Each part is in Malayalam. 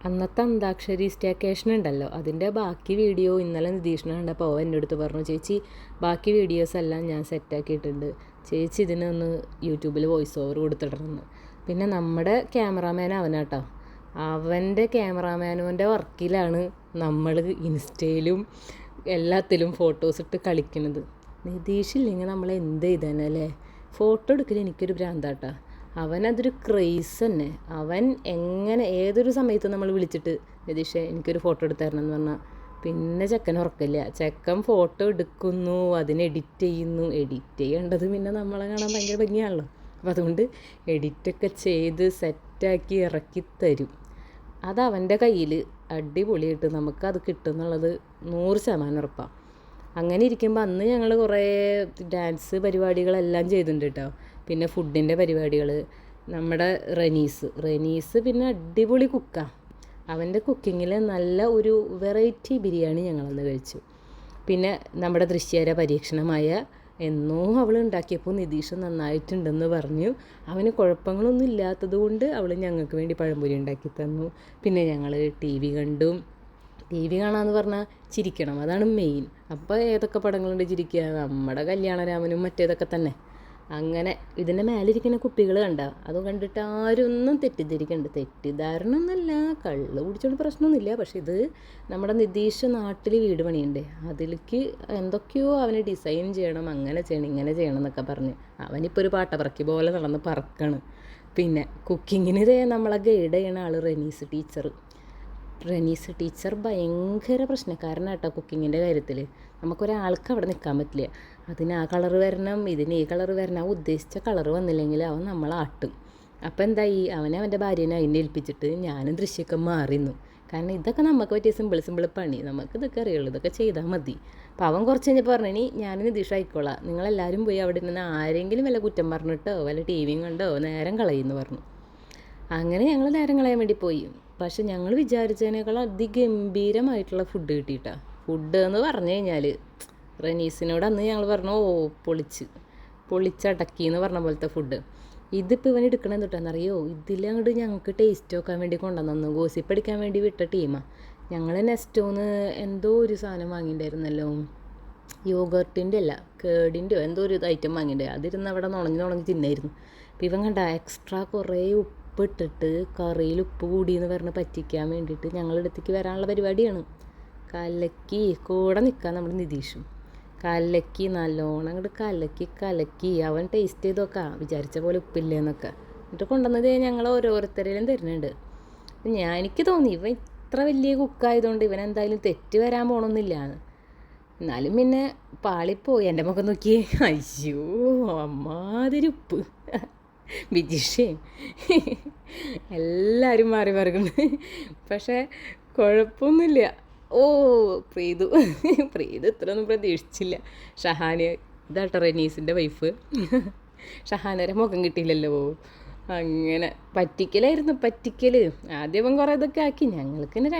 അന്നത്തെ അന്താക്ഷരി സ്റ്റേക്കേഷൻ ഉണ്ടല്ലോ, അതിൻ്റെ ബാക്കി വീഡിയോ ഇന്നലെ നിതീഷിനെ കണ്ടപ്പോൾ എൻ്റെ അടുത്ത് പറഞ്ഞു, ചേച്ചി ബാക്കി വീഡിയോസ് എല്ലാം ഞാൻ സെറ്റാക്കിയിട്ടുണ്ട്, ചേച്ചി ഇതിനൊന്ന് യൂട്യൂബിൽ വോയിസ് ഓവർ കൊടുത്തിടണമെന്ന്. പിന്നെ നമ്മുടെ ക്യാമറാമാൻ അവനാട്ടോ, അവൻ്റെ ക്യാമറാമാനുവിൻ്റെ വർക്കിലാണ് നമ്മൾ ഇൻസ്റ്റയിലും എല്ലാത്തിലും ഫോട്ടോസ് ഇട്ട് കളിക്കുന്നത്. നിതീഷില്ലെങ്കിൽ നമ്മൾ എന്ത് ചെയ്തേനല്ലേ. ഫോട്ടോ എടുക്കൽ എനിക്കൊരു ഭ്രാന്താട്ടാ. അവനതൊരു ക്രേസ് തന്നെ. അവൻ എങ്ങനെ ഏതൊരു സമയത്ത് നമ്മൾ വിളിച്ചിട്ട് നിതീഷേ എനിക്കൊരു ഫോട്ടോ എടുത്ത് തരണം എന്ന് പറഞ്ഞാൽ പിന്നെ ചെക്കൻ ഉറക്കില്ല. ചെക്കൻ ഫോട്ടോ എടുക്കുന്നു, അതിന് എഡിറ്റ് ചെയ്യുന്നു. എഡിറ്റ് ചെയ്യേണ്ടത് പിന്നെ നമ്മളെ കാണാൻ ഭയങ്കര ഭംഗിയാണല്ലോ. അപ്പോൾ അതുകൊണ്ട് എഡിറ്റൊക്കെ ചെയ്ത് സെറ്റാക്കി ഇറക്കി തരും. അതവൻ്റെ കയ്യിൽ അടിപൊളിയായിട്ട് നമുക്കത് കിട്ടും എന്നുള്ളത് 100% ഉറപ്പാണ്. അങ്ങനെ ഇരിക്കുമ്പോൾ അന്ന് ഞങ്ങൾ കുറേ ഡാൻസ് പരിപാടികളെല്ലാം ചെയ്തിട്ടുണ്ട് കേട്ടോ. പിന്നെ ഫുഡിൻ്റെ പരിപാടികൾ. നമ്മുടെ റനീസ് പിന്നെ അടിപൊളി കുക്കാണ്. അവൻ്റെ കുക്കിങ്ങിൽ നല്ല ഒരു വെറൈറ്റി ബിരിയാണി ഞങ്ങളന്ന് കഴിച്ചു. പിന്നെ നമ്മുടെ ദൃശ്യര പരീക്ഷണമായ എന്നോ അവൾ ഉണ്ടാക്കിയപ്പോൾ നിതീഷ് നന്നായിട്ടുണ്ടെന്ന് പറഞ്ഞു. അവന് കുഴപ്പങ്ങളൊന്നും ഇല്ലാത്തത് കൊണ്ട് അവൾ ഞങ്ങൾക്ക് വേണ്ടി പഴംപൊരി ഉണ്ടാക്കി തന്നു. പിന്നെ ഞങ്ങൾ ടി വി കണ്ടു. ടി വി കാണാമെന്ന് പറഞ്ഞാൽ ചിരിക്കണം, അതാണ് മെയിൻ. അപ്പോൾ ഏതൊക്കെ പടങ്ങളുണ്ട് ചിരിക്കുക? നമ്മുടെ കല്യാണരാമനും മറ്റേതൊക്കെ തന്നെ. അങ്ങനെ ഇതിൻ്റെ മേലിരിക്കുന്ന കുപ്പികൾ കണ്ട, അത് കണ്ടിട്ട് ആരൊന്നും തെറ്റിദ്ധരിക്കുന്നുണ്ട്. തെറ്റിദ്ധാരണ എന്നല്ല, കള്ള് കുടിച്ചോണ്ട് പ്രശ്നമൊന്നുമില്ല. പക്ഷെ ഇത് നമ്മുടെ നിതീഷ് നാട്ടിൽ വീട് പണിയുണ്ട്, അതിലേക്ക് എന്തൊക്കെയോ അവന് ഡിസൈൻ ചെയ്യണം, അങ്ങനെ ചെയ്യണം ഇങ്ങനെ ചെയ്യണം എന്നൊക്കെ പറഞ്ഞ് അവനിപ്പോൾ ഒരു പാട്ടപ്പറക്കി പോലെ നടന്ന് പറക്കാണ്. പിന്നെ കുക്കിങ്ങിന് നമ്മളെ ഗൈഡ് ചെയ്യണ ആൾ റനീസ് ടീച്ചർ ഭയങ്കര പ്രശ്നക്കാരനാട്ടോ കുക്കിങ്ങിൻ്റെ കാര്യത്തിൽ. നമുക്കൊരാൾക്ക് അവിടെ നിൽക്കാൻ പറ്റില്ല. അതിന് ആ കളർ വരണം, ഇതിന് ഈ കളർ വരണം. ആ ഉദ്ദേശിച്ച കളർ വന്നില്ലെങ്കിൽ അവൻ നമ്മളാട്ടും. അപ്പോൾ എന്തായി, അവൻ്റെ ഭാര്യനെ അതിനെ ഏൽപ്പിച്ചിട്ട് ഞാനും ദൃശ്യമൊക്കെ മാറിന്നു. കാരണം ഇതൊക്കെ നമുക്ക് പറ്റിയ സിമ്പിൾ പണി, നമുക്ക് ഇതൊക്കെ അറിയുള്ളൂ, ഇതൊക്കെ ചെയ്താൽ മതി. അപ്പോൾ അവൻ കുറച്ച് കഴിഞ്ഞപ്പോൾ പറഞ്ഞു, ഇനി ഞാനും നിതീഷ് ആയിക്കോളാം, നിങ്ങളെല്ലാവരും പോയി അവിടെ നിന്ന് ആരെങ്കിലും വല്ല കുറ്റം പറഞ്ഞിട്ടോ വല്ല ടി വിയും കണ്ടോ നേരം കളയുമെന്ന് പറഞ്ഞു. അങ്ങനെ ഞങ്ങൾ നേരം കളയാൻ വേണ്ടി പോയി. പക്ഷെ ഞങ്ങൾ വിചാരിച്ചതിനേക്കാൾ അതിഗംഭീരമായിട്ടുള്ള ഫുഡ് കിട്ടിയിട്ടാണ്. ഫുഡ് എന്ന് പറഞ്ഞു കഴിഞ്ഞാൽ റനീസിനോട് അന്ന് ഞങ്ങൾ പറഞ്ഞു, പൊളിച്ചടക്കി എന്ന് പറഞ്ഞ പോലത്തെ ഫുഡ്. ഇതിപ്പോൾ ഇവൻ എടുക്കണമെന്ന് തൊട്ടാന്നറിയോ, ഇതിലങ്ങോട്ട് ഞങ്ങൾക്ക് ടേസ്റ്റ് നോക്കാൻ വേണ്ടി കൊണ്ടുവന്നു. ഗോസിപ്പ് അടിക്കാൻ വേണ്ടി വിട്ട ടീമാണ്. ഞങ്ങൾ നെസ്റ്റോന്ന് എന്തോ ഒരു സാധനം വാങ്ങിയിട്ടുണ്ടായിരുന്നല്ലോ, യോഗർട്ടിൻ്റെ അല്ല കേടിൻ്റെയോ എന്തോ ഒരു ഐറ്റം വാങ്ങിയിട്ട് അതിരുന്ന് അവിടെ നുണഞ്ഞ് തിന്നായിരുന്നു. അപ്പോൾ ഇവൻ കണ്ട എക്സ്ട്രാ കുറേ ഉപ്പിട്ടിട്ട് കറിയിൽ ഉപ്പ് കൂടിയെന്ന് പറഞ്ഞ് പറ്റിക്കാൻ വേണ്ടിയിട്ട് ഞങ്ങളുടെ അടുത്തേക്ക് വരാനുള്ള പരിപാടിയാണ്. കലക്കി കൂടെ നിൽക്കാൻ നമ്മുടെ നിതീഷും കലക്കി നല്ലോണം അങ്ങോട്ട് കലക്കി അവൻ ടേസ്റ്റ് ചെയ്ത് നോക്കാം, വിചാരിച്ച പോലെ ഉപ്പില്ലെന്നൊക്കെ. എന്നിട്ട് കൊണ്ടുവന്നത് ഞങ്ങൾ ഓരോരുത്തരെയും തരുന്നുണ്ട്. എനിക്ക് തോന്നി ഇവൻ ഇത്ര വലിയ കുക്കായതുകൊണ്ട് ഇവൻ എന്തായാലും തെറ്റ് വരാൻ പോകണമെന്നില്ലാന്ന്. എന്നാലും പിന്നെ പാളിപ്പോയി. എൻ്റെ മുഖം നോക്കിയേ, അയ്യോ അമ്മാതിരി ഉപ്പ്. ബിജിഷേ എല്ലാവരും മാറി മറിക്കുന്നു. പക്ഷേ കുഴപ്പമൊന്നുമില്ല. പ്രീതു ഇത്രയൊന്നും പ്രതീക്ഷിച്ചില്ല. ഷഹാന് ഇതാട്ടോ റനീസിൻ്റെ വൈഫ്. ഷഹാനരെ മുഖം കിട്ടിയില്ലല്ലോ. അങ്ങനെ പറ്റിക്കലായിരുന്നു. ആദ്യം അവൻ കുറേ ഇതൊക്കെ ആക്കി.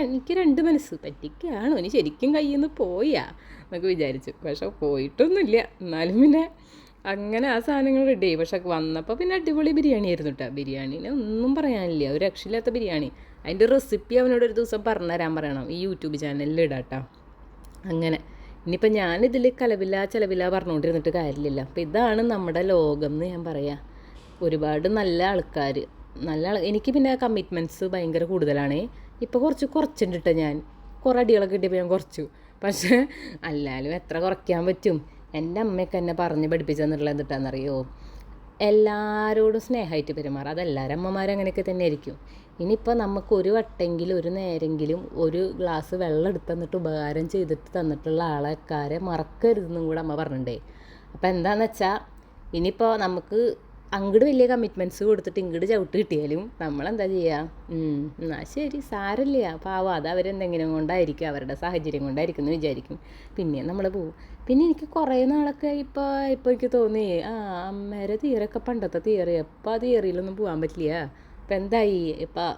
എനിക്ക് 2 മനസ്സ്, പറ്റിക്കാണോ ഇനി ശരിക്കും കയ്യിൽ നിന്ന് പോയാ എന്നൊക്കെ വിചാരിച്ചു. പക്ഷെ പോയിട്ടൊന്നുമില്ല. എന്നാലും പിന്നെ അങ്ങനെ ആ സാധനങ്ങൾ റെഡി ആയി. പക്ഷെ വന്നപ്പോൾ പിന്നെ അടിപൊളി ബിരിയാണി ആയിരുന്നു കേട്ടോ. ബിരിയാണീനെ ഒന്നും പറയാനില്ല, ഒരു രക്ഷയില്ലാത്ത ബിരിയാണി. അതിൻ്റെ റെസിപ്പി അവനോട് ഒരു ദിവസം പറഞ്ഞു തരാൻ പറയണം, ഈ യൂട്യൂബ് ചാനലിൽ ഇടാട്ടോ. അങ്ങനെ ഇനിയിപ്പോൾ ഞാനിതിൽ ചിലവില്ല പറഞ്ഞുകൊണ്ടിരുന്നിട്ട് കാര്യമില്ല. അപ്പോൾ ഇതാണ് നമ്മുടെ ലോകം എന്ന് ഞാൻ പറയാം. ഒരുപാട് നല്ല ആൾക്കാർ എനിക്ക് പിന്നെ കമ്മിറ്റ്മെൻറ്റ്സ് ഭയങ്കര കൂടുതലാണ്. ഇപ്പോൾ കുറച്ചുണ്ട് കേട്ടോ. ഞാൻ കുറേ അടികളൊക്കെ കിട്ടിയപ്പോൾ ഞാൻ കുറച്ചു. പക്ഷേ അല്ലാലും എത്ര കുറയ്ക്കാൻ പറ്റും? എൻ്റെ അമ്മയൊക്കെ എന്നെ പറഞ്ഞ് പഠിപ്പിച്ചു തന്നിട്ടുള്ളത് എന്തിട്ടാണെന്നറിയോ, എല്ലാവരോടും സ്നേഹമായിട്ട് പെരുമാറുക. അതെല്ലാവരും അമ്മമാരും അങ്ങനെയൊക്കെ തന്നെ ആയിരിക്കും. ഇനിയിപ്പോൾ നമുക്ക് ഒരു വട്ടെങ്കിലും ഒരു നേരെങ്കിലും ഒരു ഗ്ലാസ് വെള്ളം എടുത്ത് തന്നിട്ട് ഉപകാരം ചെയ്തിട്ട് തന്നിട്ടുള്ള ആൾക്കാരെ മറക്കരുതെന്നും കൂടെ അമ്മ പറഞ്ഞിട്ടുണ്ടേ. അപ്പോൾ എന്താണെന്ന് വെച്ചാൽ ഇനിയിപ്പോൾ നമുക്ക് അങ്ങോട്ട് വലിയ കമ്മിറ്റ്മെൻറ്റ്സ് കൊടുത്തിട്ട് ഇങ്ങോട്ട് ചവിട്ട് കിട്ടിയാലും നമ്മളെന്താ ചെയ്യുക? എന്നാൽ ശരി, സാരമില്ല, പാവം, അത് അവരെന്തെങ്കിലും കൊണ്ടായിരിക്കും, അവരുടെ സാഹചര്യം കൊണ്ടായിരിക്കും എന്ന് വിചാരിക്കും. പിന്നെ നമ്മൾ പോവും. പിന്നെ എനിക്ക് കുറേ നാളൊക്കെ ഇപ്പോൾ എനിക്ക് തോന്നി, അമ്മേരെ തിയറിയൊക്കെ പണ്ടത്തെ തിയറി, അപ്പോൾ ആ തിയറിയിലൊന്നും പോകാൻ പറ്റില്ല. അപ്പം എന്തായി, ഇപ്പോൾ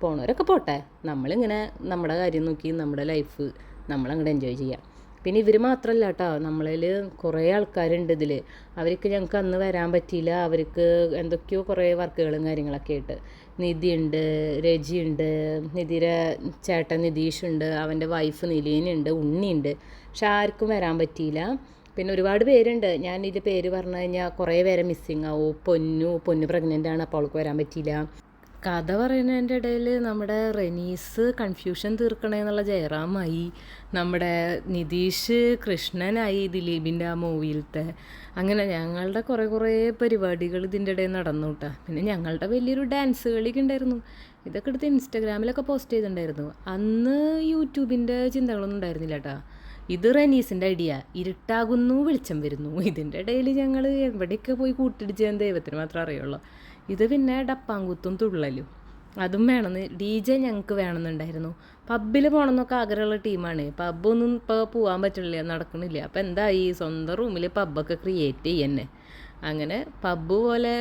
പോണവരൊക്കെ പോട്ടെ, നമ്മളിങ്ങനെ നമ്മുടെ കാര്യം നോക്കി നമ്മുടെ ലൈഫ് നമ്മളങ്ങോട്ട് എൻജോയ് ചെയ്യാം. പിന്നെ ഇവർ മാത്രമല്ല കേട്ടോ, നമ്മളിൽ കുറേ ആൾക്കാരുണ്ട് ഇതിൽ. അവർക്ക് ഞങ്ങൾക്ക് അന്ന് വരാൻ പറ്റിയില്ല, അവർക്ക് എന്തൊക്കെയോ കുറേ വർക്കുകളും കാര്യങ്ങളൊക്കെ ആയിട്ട്. നിധിയുണ്ട്, രജിയുണ്ട്, നിധിയുടെ ചേട്ടൻ നിതീഷുണ്ട്, അവൻ്റെ വൈഫ് നിലീനുണ്ട്, ഉണ്ണിയുണ്ട്. പക്ഷെ ആർക്കും വരാൻ പറ്റിയില്ല. പിന്നെ ഒരുപാട് പേരുണ്ട്. ഞാൻ ഇതിൻ്റെ പേര് പറഞ്ഞു കഴിഞ്ഞാൽ കുറേ പേരെ മിസ്സിങ് ആവും. പൊന്നു പ്രഗ്നൻ്റ് ആണ്, അപ്പോൾ അവൾക്ക് വരാൻ പറ്റിയില്ല. കഥ പറയുന്നതിൻ്റെ ഇടയിൽ നമ്മുടെ റെനീസ് കൺഫ്യൂഷൻ തീർക്കണേന്നുള്ള ജയറാമായി, നമ്മുടെ നിതീഷ് കൃഷ്ണനായി ദിലീപിൻ്റെ ആ മൂവിയിലത്തെ. അങ്ങനെ ഞങ്ങളുടെ കുറേ പരിപാടികൾ ഇതിൻ്റെ ഇടയിൽ നടന്നു കേട്ടോ. പിന്നെ ഞങ്ങളുടെ വലിയൊരു ഡാൻസ് കളിയൊക്കെ ഉണ്ടായിരുന്നു. ഇതൊക്കെ എടുത്ത് ഇൻസ്റ്റാഗ്രാമിലൊക്കെ പോസ്റ്റ് ചെയ്തിട്ടുണ്ടായിരുന്നു. അന്ന് യൂട്യൂബിൻ്റെ ചിന്തകളൊന്നും ഉണ്ടായിരുന്നില്ല കേട്ടോ. ഇത് റെനീസിൻ്റെ ഐഡിയ. ഇരുട്ടാകുന്നു വെളിച്ചം വരുന്നു. ഇതിൻ്റെ ഇടയിൽ ഞങ്ങൾ എവിടെയൊക്കെ പോയി കൂട്ടിടിച്ചാൽ ദൈവത്തിന് മാത്രമേ അറിയുള്ളൂ. ഇത് പിന്നെ ഡപ്പാങ്കുത്തും തുള്ളലും അതും വേണമെന്ന് DJ ഞങ്ങൾക്ക് വേണമെന്നുണ്ടായിരുന്നു. പബ്ബിൽ പോകണമെന്നൊക്കെ ആഗ്രഹമുള്ള ടീമാണ്. പബ്ബൊന്നും ഇപ്പോൾ പോകാൻ പറ്റില്ല, നടക്കണില്ല. അപ്പോൾ എന്തായി, സ്വന്തം റൂമിൽ പബ്ബൊക്കെ ക്രിയേറ്റ് ചെയ്യുന്നെ. അങ്ങനെ പബ്ബ് പോലെ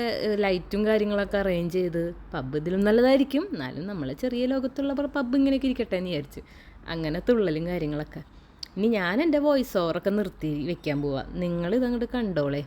ലൈറ്റും കാര്യങ്ങളൊക്കെ അറേഞ്ച് ചെയ്ത്, പബ്ബ് ഇതിലും നല്ലതായിരിക്കും, എന്നാലും നമ്മളെ ചെറിയ ലോകത്തുള്ള പബ്ബ് ഇങ്ങനെയൊക്കെ ഇരിക്കട്ടെ എന്ന് വിചാരിച്ച് അങ്ങനെ തുള്ളലും കാര്യങ്ങളൊക്കെ. ഇനി ഞാൻ എൻ്റെ വോയിസ് ഓവറൊക്കെ നിർത്തി വെക്കാൻ പോവാം. നിങ്ങളിതങ്ങോട്ട് കണ്ടോളേ.